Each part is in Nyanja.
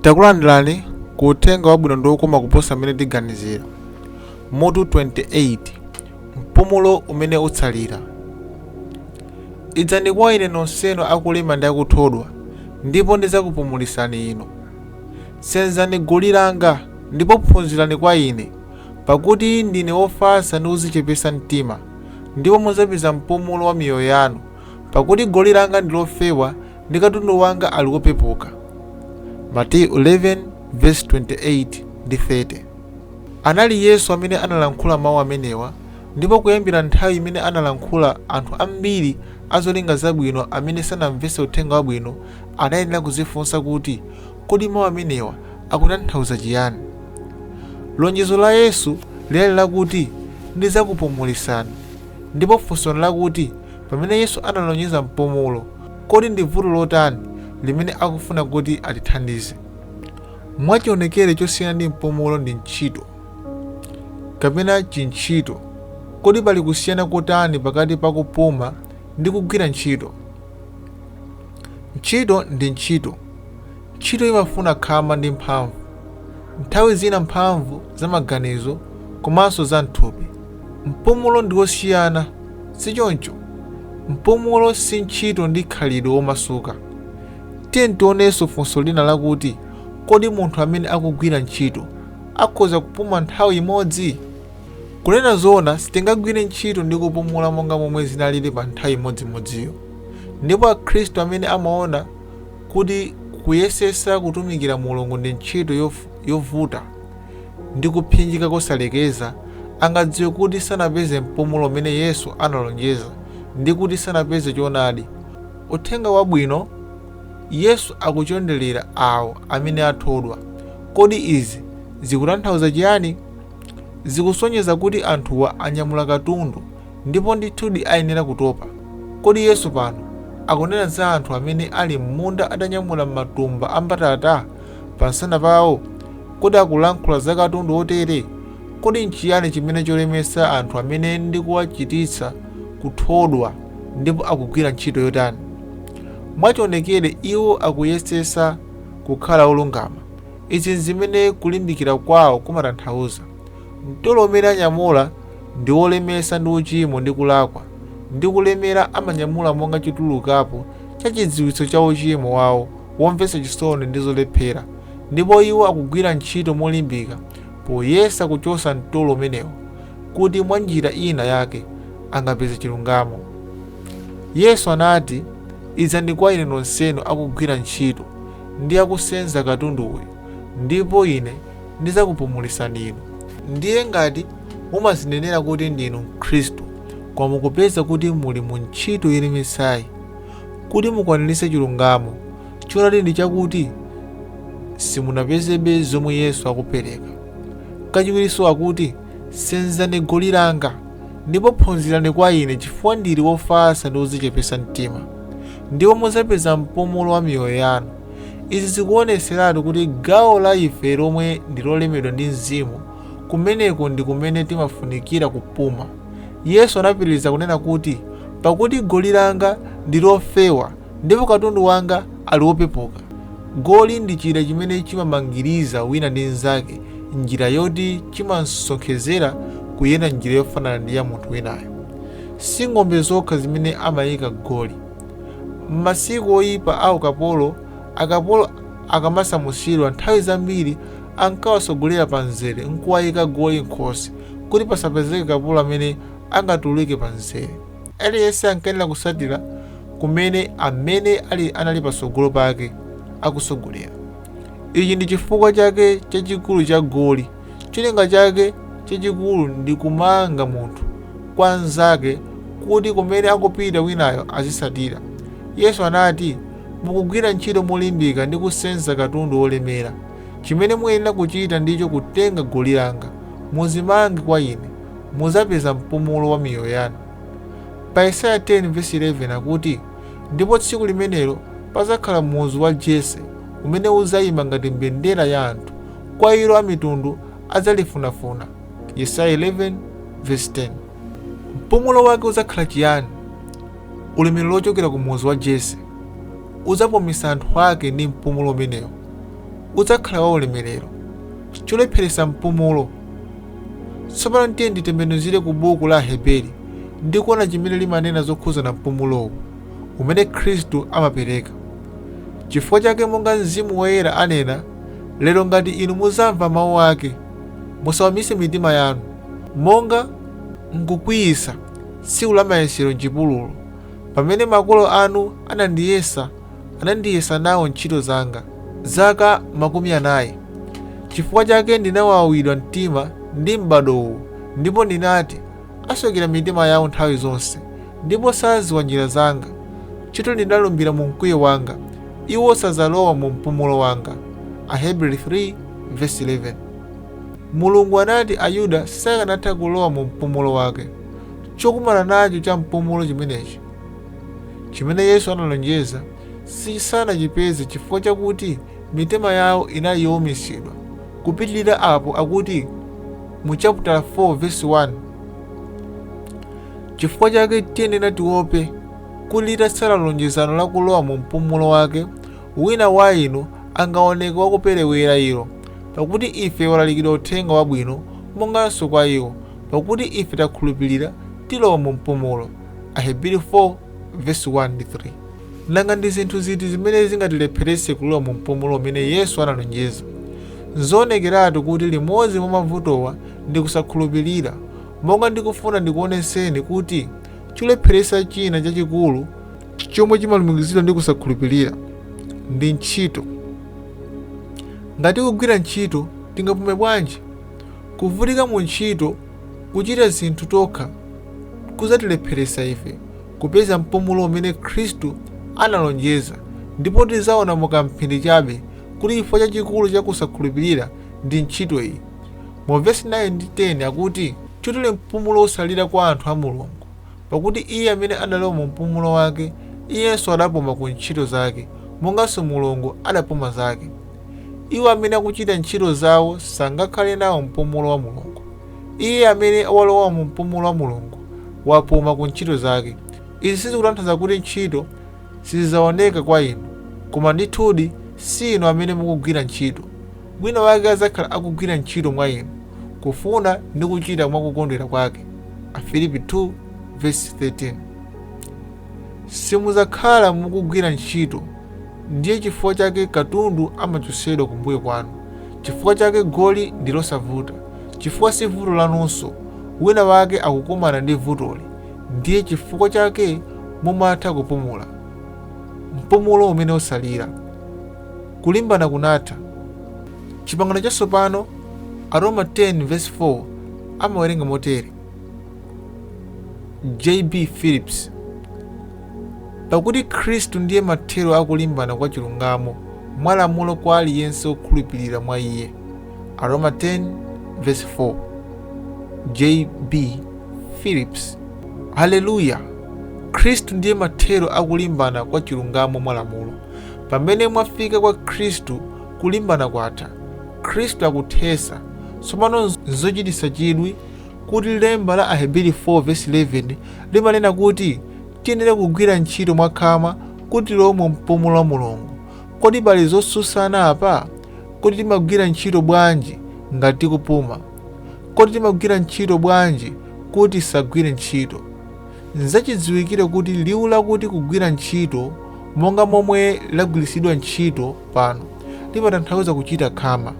Takulandirani ku uthenga wabwino ndi wokoma kuposa mmene tiganizira. Mutu 28. Mpumulo umene utsalira. Idzani kwa ine nonsenu akulema ndi akuthodwa, ndipo ndidzakupumulisani inu. Senzani goli langa ndipo phunzirani kwa ine, pakuti ndine wofatsa ndi wodzichepetsa mtima, ndipo mudzapeza mpumulo wa miyoyo yanu, pakuti goli langa ndi lofewa ndi katundu wanga ali wopepuka. Mateyu 11:28 ndi 30. Anali Yesu amene analankhula mawu amenewa, ndipo kuyambira nthawi imene analankhula, anthu ambiri azolinga zabwino amene sanamvetse uthenga wabwino anayenera kuzifunsa kuti kodi mawu amenewa akutanthauza chiyani. Lonjezo la Yesu linali lakuti ndidzakupumulisani, ndipo funso lakuti pamene Yesu analonjeza mpumulo, kodi ndi vuto lotani limene akufuna kuti atithandize. Mwachionekere chosiyana ndi mpumulo ndi ntchito kapena chintchito. Kodi pali kusiyana kotani pakati pa kupuma ndi kugwira ntchito? Ntchito ndi ntchito. Ntchito imafuna khama ndi mphamvu, nthawi zina mphamvu za maganizo komanso za mthupi. Mpumulo ndi wosiyana, sichoncho? Mpumulo si ntchito ndi khalidwe womasuka. Tiye tionenso funso lina lakuti kodi munthu amene akugwira ntchito akhoza kupuma nthawi imodzi? Kunena zoona, sitingagwire ntchito ndi kupumula monga momwe zinalili pa nthawi imodzimodziyo. Ndipo akhristu amene amaona kuti kuyesesa kutumikira Mulungu ndi ntchito yovuta ndi kupsinjika kosalekeza, angadziwe kuti sanapeze mpumulo umene Yesu analonjeza ndi kuti sanapeze choonadi. Uthenga wabwino, Yesu akuchondelera awo amene athodwa. Kodi izi zikutanthauza chiyani? Zikusonyeza kuti anthuwa anyamula katundu ndipo ndithudi ayenera kutopa. Kodi Yesu pano akunena za anthu amene ali m'munda atanyamula matumba a mbatata pansana pawo? Kodi akulankhula za katundu otere? Kodi nchiyani chimene cholemetsa anthu amene ndi kuwachititsa kuthodwa ndipo akugwira ntchito yotani? Mwachionekere iwo akuyesesa kukhala olungama. Izi zimene kulimbikira kwawo kumatanthauza. Mtolo umene anyamula ndi wolemetsa ndi uchimo ndi kulakwa, ndi kulemera amanyamula monga chitulukapo cha chidziwitso cha uchimo wawo womvetsa chisoni ndi zolephera, ndipo iwo akugwira ntchito molimbika poyesa kuchotsa mtolo umenewo kuti mwa njira ina yake angapeze chilungamo. Yesu anati, idzani kwa ine nonsenu akugwira ntchito ndi akusenza katundu uyu, ndipo ine ndidzakupumulisani inu. Ndiye ngati mumazinenera kuti ndinu Mkhristu, koma mukupeza kuti muli mu ntchito yolemetsayi kuti mukwaniritse chilungamo, choonadi ndi chakuti simunapezebe zomwe Yesu akupereka. Kachiwirinso akuti, senzani goli langa ndipo phunzirani kwa ine, chifukwa ndili wofatsa ndi wodzichepetsa mtima, ndipo mudzapeza mpumulo wa miyoyo yanu. Izi zikuoneseratu kuti gawo la ife lomwe ndi lolemedwa ndi Mzimu, kumeneko ndi kumene timafunikira kupuma. Yesu anapitiriza kunena kuti, pakuti goli langa ndi lofewa ndipo katundu wanga ali wopepuka. Goli ndi chida chimene chimamangiriza wina ndi mnzake, njira yoti chimasonkhezera kuyenda njira yofanana ndi ya munthu winayo. Si ng'ombe zokha zimene amayika goli. M'masiku oyipa a ukapolo, akapolo akamasamusidwa nthawi zambiri ankawasogolera pa mzere nkuwayika goli m'khosi kuti pasapezeke kapolo amene angatuluke pa mzere. Aliyense ankayenera kusatira kumene amene anali patsogolo pake akusogolera. Ichi ndi chifukwa chake chachikulu cha goli. Cholinga chake chachikulu ndi kumanga munthu kwa anzake kuti kumene akupita winayo azisatira. Yesu anati, mukugwira ntchito molimbika ndi kusenza katundu wolemera. Chimene muyenera kuchita ndicho kutenga goli langa, muzimange kwa ine, mudzapeza mpumulo wa miyoyo yanu. Pa Yesaya 10:11 akuti, ndipo tsiku limenelo pazakhala muzu wa Jese umene udzayima ngati mbendera ya anthu, kwa ilo a mitundu adzalifunafuna. Yesaya 11:10. Mpumulo wake udzakhala chiyani? Ulemerero lochokera ku muzu wa Jese udzapumisa anthu ake ndi mpumulo umenewo. udzakhala wa ulemerero, cholepheresa mpumulo. Tsopano tiye nditembenuzire ku buku la Aheberi ndi kuona chimene limanena zokhuza na mpumulowo umene Khristu amapereka. Chifukwa chake monga Mzimu Woyera anena, lero ngati inu muzamva mawu ake, musawamise mitima yanu, monga nkukwiyisa tsiku la mayesero m'chipululu, pamene makolo anu anandiyesa nawo ntchito zanga zaka 40. Chifukwa chake ndinawawidwa mtima ndi m'bado uwu, ndipo ndinati, aswekera mitima yawo nthawi zonse, ndipo saziwa njira zanga. Chito ndinalumbira mu mkwiyo wanga, iwo sazalowa mu mpumulo wanga. Aheberi 3:11. Mulungu anati Ayuda sakanatha kulowa mu mpumulo wake. Chokumana nacho cha mpumulo chimenechi, chimene Yesu analonjeza, sisanachipeze chifukwa chakuti mitima yawo inali yowumitsidwa. Kupitirira apo akuti mu chapter 4:1, chifukwa chake tiyenera tiope kuti litatsala lonjezano la kulowa mu mpumulo wake, wina wa inu angaoneke wakuperewera ilo, pakuti ife walalikidwa uthenga wabwino monganso kwa iwo, pakuti ife takhulupirira tilowa mu mpumulo. Aheberi 4:1-3. Nanga ndi zinthu ziti zimene zingatilepheretse kulowa mu mpumulo umene Yesu analonjeza? Nzonekeratu kuti limodzi mwa mavutowa ndi kusakhulupirira, monga ndikufuna ndikuoneseni kuti cholepheresa china chachikulu chomwe chimalumikizidwa ndi kusakhulupirira ndi ntchito. Ngati kugwira ntchito tingapume bwanji? Kuvutika mu ntchito, kuchita zinthu tokha, kuzatilepheresa ife kupeza mpumulo umene Khristu analonjeza, ndipo tizaona mukamphindi chabe kuti chifukwa chachikulu cha kusakhulupirira ndi ntchito iyi. Mu vesi 9 ndi 10 akuti, chotole mpumulo utsalira kwa anthu a Mulungu, pakuti iye amene analowa mu mpumulo wake, iyenso adapuma ku ntchito zake, monganso Mulungu adapuma zake. Iwo amene akuchita ntchito zawo sangakhale nawo mpumulo wa Mulungu. Iye amene walowa mu mpumulo wa Mulungu wapuma ku ntchito zake. Izi sizikutanthauza kuti ntchito sizidzaoneka kwa inu, koma ndithudi si inu amene mukugwira ntchito. Wina wake adzakhala akugwira ntchito mwa inu, kufuna ndi kuchita mwakukondwera kwake. Afilipi 2:13. Simudzakhala mukugwira ntchito, ndiye chifukwa chake katundu amachotsedwa kumbuyo kwanu. Chifukwa chake goli ndi losavuta, chifukwa si vuto lanunso. Wina wake akukumana ndi vutoli, ndiye chifukwa chake mumatha kupumula. Mpumulo umene utsalira. Kulimbana kunatha. Chipangano chatsopano, Aroma 10:4 amawerenga motere: J.B. Phillips, pakuti Khristu ndiye mathero akulimbana kwa chilungamo mwa lamulo kwa aliyense okhulupirira mwa iye. Aroma 10:4. J.B. Phillips. Haleluya! Khristu ndiye mathero akulimbana kwa chilungamo mwa lamulo. Pamene mwafika kwa Khristu, kulimbana kwatha. Khristu akuthesa. Tsopano nzochititsa chidwi kuti lemba la Aheberi 4:11 limanena kuti tiyenera kugwira ntchito mwakhama kuti tilowe mu mpumulo wa Mulungu. Kodi pali zosutsana apa? Kodi timagwira ntchito bwanji ngati tikupuma? Kodi timagwira ntchito bwanji kuti tisagwire ntchito? Nzachidziwikire kuti liwu lakuti kugwira ntchito, monga momwe lagwiritsidwa ntchito pano, limatanthauza kuchita khama.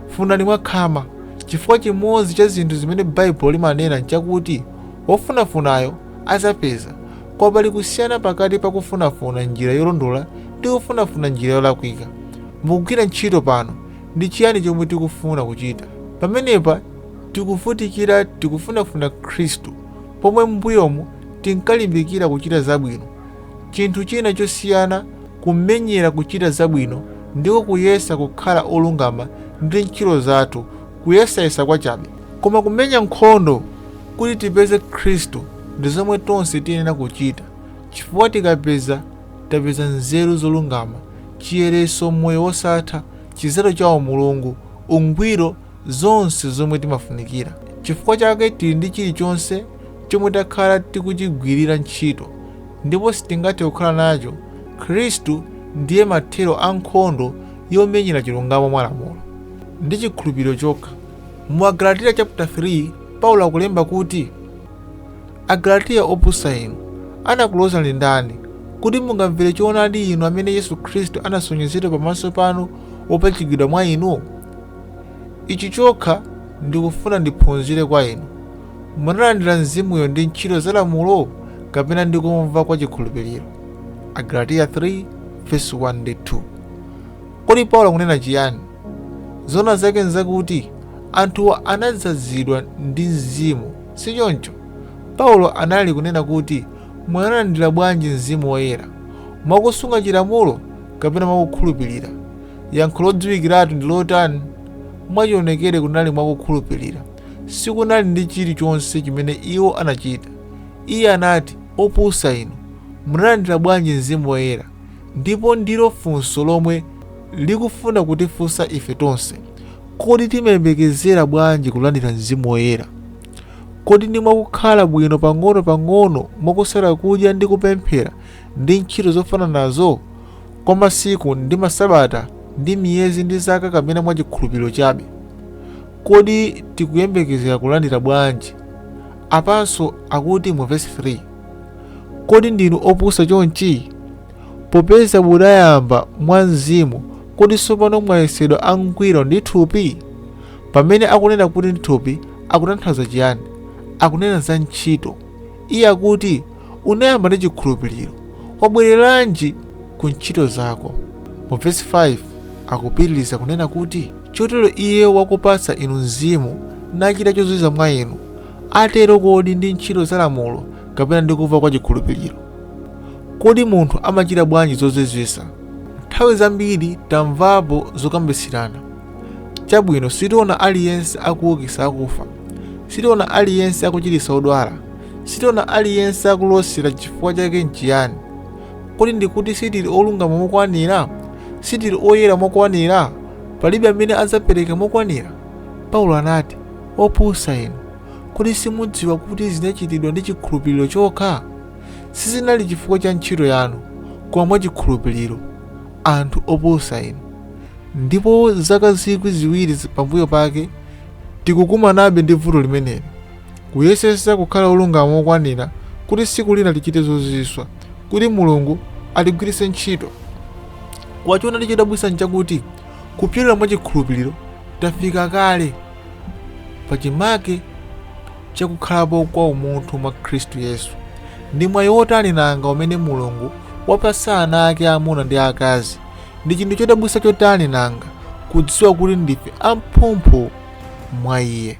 Funani mwakhama, chifukwa chimodzi cha zinthu zimene Baibulo limanena nchakuti wofunafunayo azapeza. Koma pali kusiyana pakati pa kufunafuna njira yolondola ndi kufunafuna njira yolakwika. Mukugwira ntchito pano, ndi chiyani chomwe tikufuna kuchita? Pamenepa tikuvutikira tikufunafuna Khristu, pomwe m'mbuyomu tinkalimbikira kuchita zabwino. Chinthu china chosiyana kumenyera kuchita zabwino ndiko kuyesa kukhala olungama ndi ntchito zathu, kuyesayesa kwachabe. Koma kumenya nkhondo kuti tipeze Khristu ndi zomwe tonse tiyenera kuchita, chifukwa tapeza nzeru zolungama, chiyeretso moyo wosatha, chizero cha Mulungu, ungwiro, zonse zomwe timafunikira. Chifukwa chake tili ndi chilichonse chomwe takhala tikuchigwirira ntchito, ndipo sitingathe kukhala nacho. Khristu ndiye mathero a nkhondo yomenyera chilungamo mwa lamulo ndi chikhulupiriro chokha. Mu Agalatiya chapter 3 Paulo akulemba kuti, Agalatiya opusa inu, anakulozani ndani kuti mungamvere choonadi inu amene Yesu Khristu anasonyezedwa pamaso panu wopachikidwa mwa inu? Ichi chokha ndikufuna ndiphunzire kwa inu. Munalandira mzimuyo ndi ntchito za lamulo kapena ndi kumva kwa chikhulupiriro? Agalatiya 3 verse 1 ndi 2. Kodi Paulo akunena chiyani? Zona zake nzakuti anthuwa anadzazidwa ndi mzimu, si choncho? Paulo anali kunena kuti munalandira bwanji mzimu woyera, mwakusunga chilamulo kapena mwakukhulupirira? Yankho lodziwikiratu ndi lotani? Mwachionekere kunali mwakukhulupirira, sikunali ndi chilichonse chimene iwo anachita. Iye anati, opusa inu, munalandira bwanji mzimu woyera? Ndipo ndilo funso lomwe likufuna kutifunsa ife tonse. Kodi timayembekezera bwanji kulandira mzimu woyera? Kodi ndi mwakukhala bwino pang'ono mwakusala kudya ndi kupemphera ndi ntchito zofanana nazo kwa masiku ndi masabata ndi miyezi ndi zaka, kapena mwa chikhulupiriro chabe? Kodi tikuyembekezera kulandira bwanji? Apanso akuti mu verse 3, kodi ndinu opusa chonchi? Popeza munayamba mwa mzimu, kodi tsopano mwayesedwa angwiro ndi thupi? Pamene akunena kuti ndi thupi, akutanthauza chiyani? Akunena za ntchito. Iye akuti unayamba ndi chikhulupiriro, wabwereranji ku ntchito zako? Mu verse 5 akupitiriza kunena kuti, chotero iye wakupatsa inu mzimu nachita chozizwa mwa inu, atero kodi ndi ntchito za lamulo kapena ndi kumva kwa chikhulupiriro? Kodi munthu amachita bwanji zozizwitsa? Nthawi zambiri tamvapo zokambisirana. Chabwino, sitiona aliyense akuukitsa akufa, sitiona aliyense akuchiritsa odwala, sitiona aliyense akulosera. Chifukwa chake nchiyani? Kodi ndikuti sitili olungama mokwanira? Sitili oyera mokwanira? Palibe amene adzapereka mokwanira? Paulo anati, opusa inu, kodi simudziwa kuti zinachitidwa ndi chikhulupiriro chokha? Sizinali chifukwa cha ntchito yanu, koma mwa chikhulupiriro. Anthu opusa inu. Ndipo zaka 2,000 pambuyo pake tikukumanabe ndi vuto limeneli, kuyesesa kukhala olungama mokwanira kuti tsiku lina lichite zozizwitsa, kuti Mulungu aligwiritse ntchito. Wachiona chodabwitsa nchakuti kupyolera mwa chikhulupiriro tafika kale pa chimake chakukhalapo kwa umunthu mwa Khristu Yesu. Ndi mwayi wotani nanga umene Mulungu wapatsa ana ake amuna ndi akazi! Ndi chinthu chodabwitsa chotani nanga kudziwa kuti ndife amphumphu mwa Iye.